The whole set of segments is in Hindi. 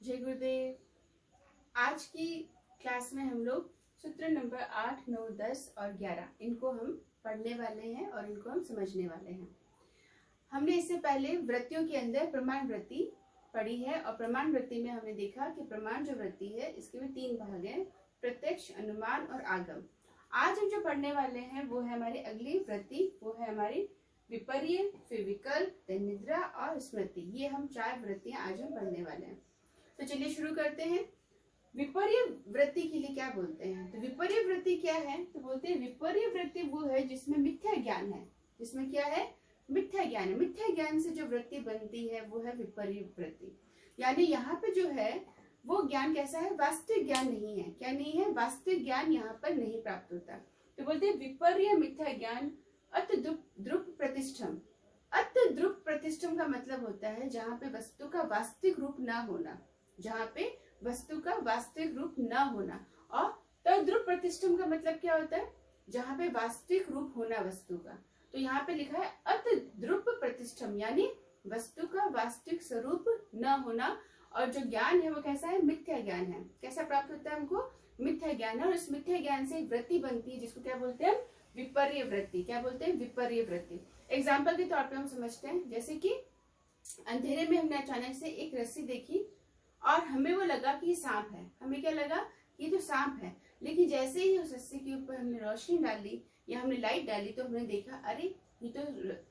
जय गुरुदेव। आज की क्लास में हम लोग सूत्र नंबर 8, 9, 10 और 11 इनको हम पढ़ने वाले हैं और इनको हम समझने वाले हैं। हमने इससे पहले वृत्तियों के अंदर प्रमाण वृत्ति पढ़ी है और प्रमाण वृत्ति में हमने देखा कि प्रमाण जो वृत्ति है इसके भी 3 भाग हैं, प्रत्यक्ष, अनुमान और आगम। आज हम जो पढ़ने वाले हैं वो है हमारी अगली वृत्ति, वो है हमारी विपर्य, फिर विकल्प, फिर निद्रा और स्मृति। ये हम 4 वृत्तियां आज हम पढ़ने वाले हैं। तो चलिए शुरू करते हैं। विपर्य वृत्ति के लिए क्या बोलते हैं? तो विपर्य वृत्ति क्या है? तो बोलते हैं विपर्य वृत्ति वो है जिसमें मिथ्या ज्ञान है। जिसमें क्या है? मिथ्या ज्ञान है। मिथ्या ज्ञान से जो वृत्ति बनती है वो है विपर्य वृत्ति। यानी यहाँ पे जो है वो ज्ञान कैसा है? वास्तविक ज्ञान नहीं है। क्या नहीं है? वास्तविक ज्ञान यहाँ पर नहीं प्राप्त होता। तो बोलते हैं विपर्य मिथ्या ज्ञान अत द्रुप प्रतिष्ठम। अत द्रुप प्रतिष्ठम का मतलब होता है जहाँ पे वस्तु का वास्तविक रूप ना होना, जहाँ पे वस्तु का वास्तविक रूप न होना। और तद्रुप प्रतिष्ठम का मतलब क्या होता है? जहाँ पे वास्तविक रूप होना वस्तु का। तो यहाँ पे लिखा है अत द्रुप प्रतिष्ठम, यानी वस्तु का वास्तविक स्वरूप न होना। और जो ज्ञान है वो कैसा है? मिथ्या ज्ञान है। कैसा प्राप्त होता है हमको? मिथ्या ज्ञान है। और इस मिथ्या ज्ञान से एक वृत्ति बनती है जिसको क्या बोलते हैं? विपर्य वृत्ति। क्या बोलते हैं? विपर्य वृत्ति। एग्जाम्पल के तौर पर हम समझते हैं, जैसे कि अंधेरे में हमने अचानक से एक रस्सी देखी और हमें वो लगा कि ये सांप है। हमें क्या लगा? ये तो सांप है। लेकिन जैसे ही उस रस्सी के ऊपर हमने रोशनी डाली या हमने लाइट डाली तो हमने देखा अरे ये तो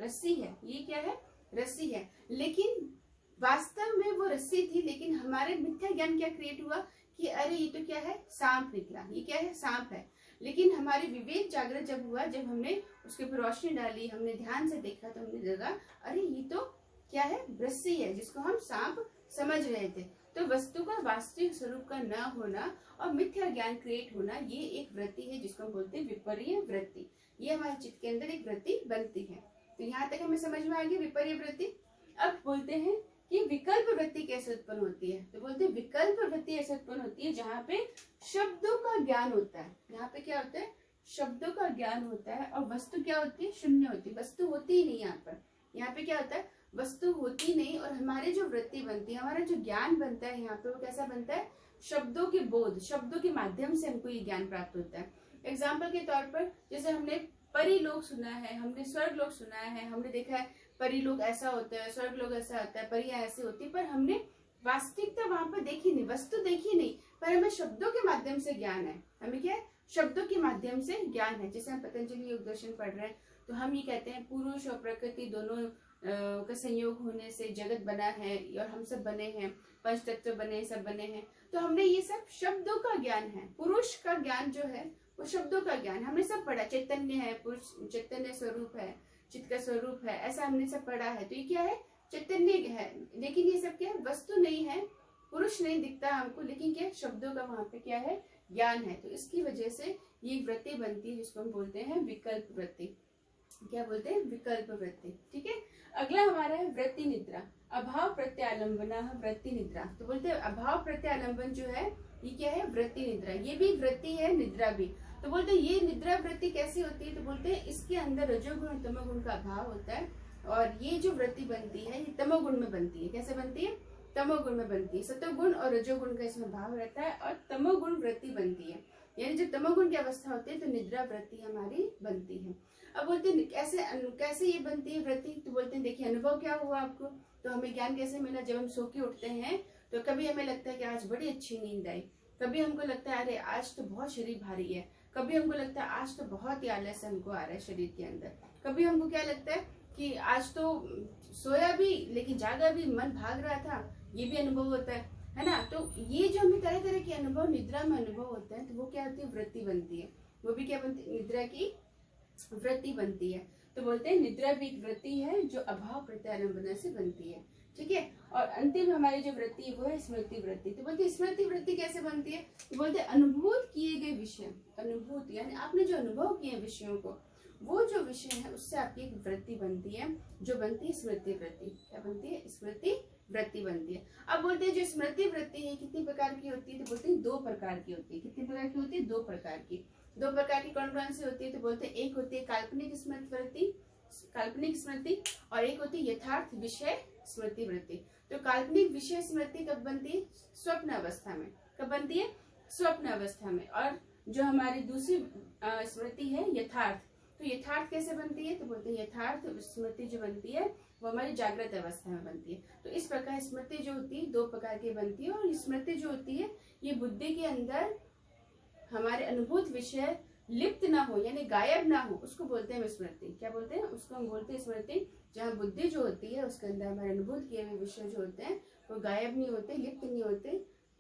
रस्सी है। ये क्या है? रस्सी है। लेकिन वास्तव में वो रस्सी थी, लेकिन हमारे मिथ्या ज्ञान क्या क्रिएट हुआ कि अरे ये तो क्या है? सांप निकला। ये क्या है? सांप है। लेकिन हमारे विवेक जागृत जब हुआ, जब हमने उसके ऊपर रोशनी डाली, हमने ध्यान से देखा तो हमने लगा अरे ये तो क्या है? रस्सी है, जिसको हम सांप समझ रहे थे। तो वस्तु का वास्तविक स्वरूप का न होना और मिथ्या ज्ञान क्रिएट होना, ये एक वृत्ति है जिसको हम बोलते हैं विपर्य वृत्ति। ये हमारे चित्त के अंदर एक वृत्ति बनती है। तो यहाँ तक हमें समझ में आ गई विपर्य वृत्ति। अब बोलते हैं कि विकल्प वृत्ति कैसे उत्पन्न होती है। तो बोलते हैं विकल्प वृत्ति ऐसे उत्पन्न होती है जहाँ पे शब्दों का ज्ञान होता है। यहाँ पे क्या होता है? शब्दों का ज्ञान होता है और वस्तु क्या होती है? शून्य होती है। वस्तु होती ही नहीं। यहाँ पर यहाँ पे क्या होता है? वस्तु होती नहीं। और हमारी जो वृत्ति बनती है, हमारा जो ज्ञान बनता है यहाँ पे, वो कैसा बनता है? शब्दों के बोध, शब्दों के माध्यम से हमको ये ज्ञान प्राप्त होता है। एग्जाम्पल के तौर पर जैसे हमने परी लोग सुना है, हमने स्वर्ग लोग सुना है, हमने देखा है परी लोग ऐसा होता है, स्वर्ग लोग ऐसा होता है, परियां ऐसी होती है, पर हमने वास्तविकता वहां पर देखी नहीं, वस्तु देखी नहीं, पर हमें शब्दों के माध्यम से ज्ञान है। हमें क्या है? शब्दों के माध्यम से ज्ञान है। जैसे हम पतंजलि योग दर्शन पढ़ रहे हैं तो हम ये कहते हैं पुरुष और प्रकृति दोनों का संयोग होने से जगत बना है और हम सब बने हैं, पंच तत्व बने, सब बने हैं। तो हमने ये सब शब्दों का ज्ञान है। पुरुष का ज्ञान जो है वो शब्दों का ज्ञान हमने सब पढ़ा। चैतन्य है, पुरुष चैतन्य स्वरूप है, चित्त का स्वरूप है, ऐसा हमने सब पढ़ा है। तो ये क्या है? चैतन्य है। लेकिन ये सब क्या है? वस्तु नहीं है, पुरुष नहीं दिखता हमको, लेकिन क्या? शब्दों का वहां पे क्या है? ज्ञान है। तो इसकी वजह से ये वृत्ति बनती है जिसको हम बोलते हैं विकल्प वृत्ति। क्या बोलते हैं? विकल्प वृत्ति। ठीक है। अगला हमारा है वृत्ति निद्रा। अभाव प्रत्यालंबना वृत्ति निद्रा। तो बोलते हैं अभाव प्रत्यालंबन जो है ये क्या है? वृत्ति निद्रा। ये भी वृत्ति है, निद्रा भी। तो बोलते हैं ये निद्रा वृत्ति कैसी होती है? तो बोलते हैं इसके अंदर रजोगुण और तमोगुण का अभाव होता है और ये जो वृत्ति बनती है ये तमोगुण में बनती है। कैसे बनती है? तमोगुण में बनती है। सतोगुण और रजोगुण का इसमें भाव रहता है और तमोगुण वृत्ति बनती है। यानी जब तमोगुण की अवस्था होती है तो निद्रा वृत्ति हमारी बनती है। अब बोलते हैं कैसे ये बनती है वृत्ति? तो बोलते हैं देखिए अनुभव क्या हुआ आपको, तो हमें ज्ञान कैसे मिला? जब हम सो के उठते हैं तो कभी हमें लगता है कि आज बड़ी अच्छी नींद आई, कभी हमको लगता है अरे आज तो बहुत शरीर भारी है, कभी हमको लगता है आज तो बहुत ही आलस हमको आ रहा है शरीर के अंदर, कभी हमको क्या लगता है कि आज तो सोया भी लेकिन जागा भी, मन भाग रहा था, ये भी अनुभव होता है ना। तो ये जो हमें तरह तरह के अनुभव निद्रा में अनुभव होते हैं तो वो क्या होती है? वृत्ति बनती है। वो भी क्या बनती है? निद्रा की वृत्ति बनती है। तो बोलते हैं निद्रा भी एक वृत्ति है जो अभाव प्रत्यालंबन से बनती है। ठीक है। और अंतिम हमारी जो वृत्ति है वो है स्मृति वृत्ति। तो बोलते हैं स्मृति वृत्ति कैसे बनती है? तो बोलते हैं अनुभूत किए गए विषय, अनुभूत यानी आपने जो अनुभव किए विषयों को, वो जो विषय है उससे आपकी एक वृत्ति बनती है जो बनती है स्मृति वृत्ति। क्या बनती है? स्मृति वृत्ति बनती है। अब बोलते हैं जो स्मृति वृत्ति है कितनी प्रकार की होती है? तो बोलते हैं 2 प्रकार की होती है। कितनी प्रकार की होती है? 2 प्रकार की। 2 प्रकार की कौन कौन सी होती है? तो बोलते हैं एक होती है काल्पनिक स्मृति वृत्ति, काल्पनिक स्मृति, और एक होती है यथार्थ विषय स्मृति वृत्ति। तो काल्पनिक विषय स्मृति कब बनती है? स्वप्न अवस्था में। कब बनती है? स्वप्न अवस्था में। और जो हमारी दूसरी स्मृति है यथार्थ, तो यथार्थ कैसे बनती है? तो बोलते हैं यथार्थ स्मृति जो बनती है वो हमारी जागृत अवस्था में बनती है। तो इस प्रकार स्मृति जो होती है 2 प्रकार की बनती है, और स्मृति जो होती है ये बुद्धि के अंदर हमारे अनुभूत विषय लिप्त ना हो, यानी गायब ना हो, उसको बोलते हैं स्मृति। क्या बोलते हैं? उसको हम बोलते हैं स्मृति। जहाँ बुद्धि जो होती है उसके अंदर हमारे अनुभूत किए हुए विषय जो होते हैं वो गायब नहीं होते, लिप्त नहीं होते,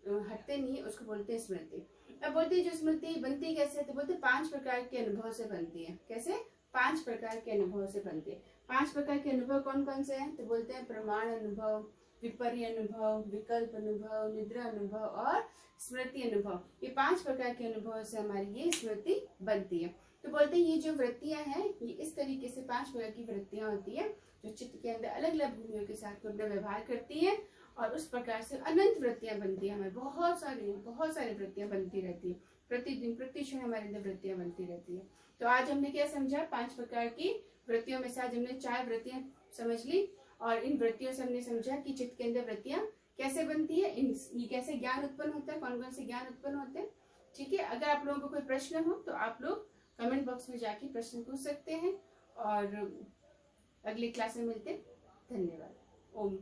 हटते नहीं, उसको बोलते हैं स्मृति। अब बोलते हैं जो स्मृति बनती कैसे? तो बोलते 5 प्रकार के अनुभव से बनती है। कैसे? 5 प्रकार के अनुभव से बनती है। 5 प्रकार के अनुभव कौन कौन से हैं? तो बोलते हैं प्रमाण अनुभव, विपर्य अनुभव, विकल्प अनुभव, निद्रा अनुभव और स्मृति अनुभव। ये 5 प्रकार के अनुभव से हमारी ये स्मृति बनती है। तो बोलते हैं ये जो वृत्तियां हैं ये इस तरीके से 5 प्रकार की वृत्तियां होती है जो चित्त के अंदर अलग अलग भूमियों के साथ पुनः व्यवहार करती है, और उस प्रकार से अनंत वृत्तियां बनती है। हमें बहुत सारी वृत्तियां बनती रहती है, प्रतिदिन प्रति क्षण हमारे अंदर वृत्तियां बनती रहती है। तो आज हमने क्या समझा? 5 प्रकार की वृत्तियों में से आज हमने 4 वृत्तियां समझ ली, और इन वृत्तियों से हमने समझा कि चित्त के अंदर वृत्तियां कैसे बनती है, ये कैसे ज्ञान उत्पन्न होता है, कौन कौन से ज्ञान उत्पन्न होते हैं। ठीक है, अगर आप लोगों को कोई प्रश्न हो तो आप लोग कमेंट बॉक्स में जाके प्रश्न पूछ सकते हैं, और अगली क्लास में मिलते हैं। धन्यवाद। ओम।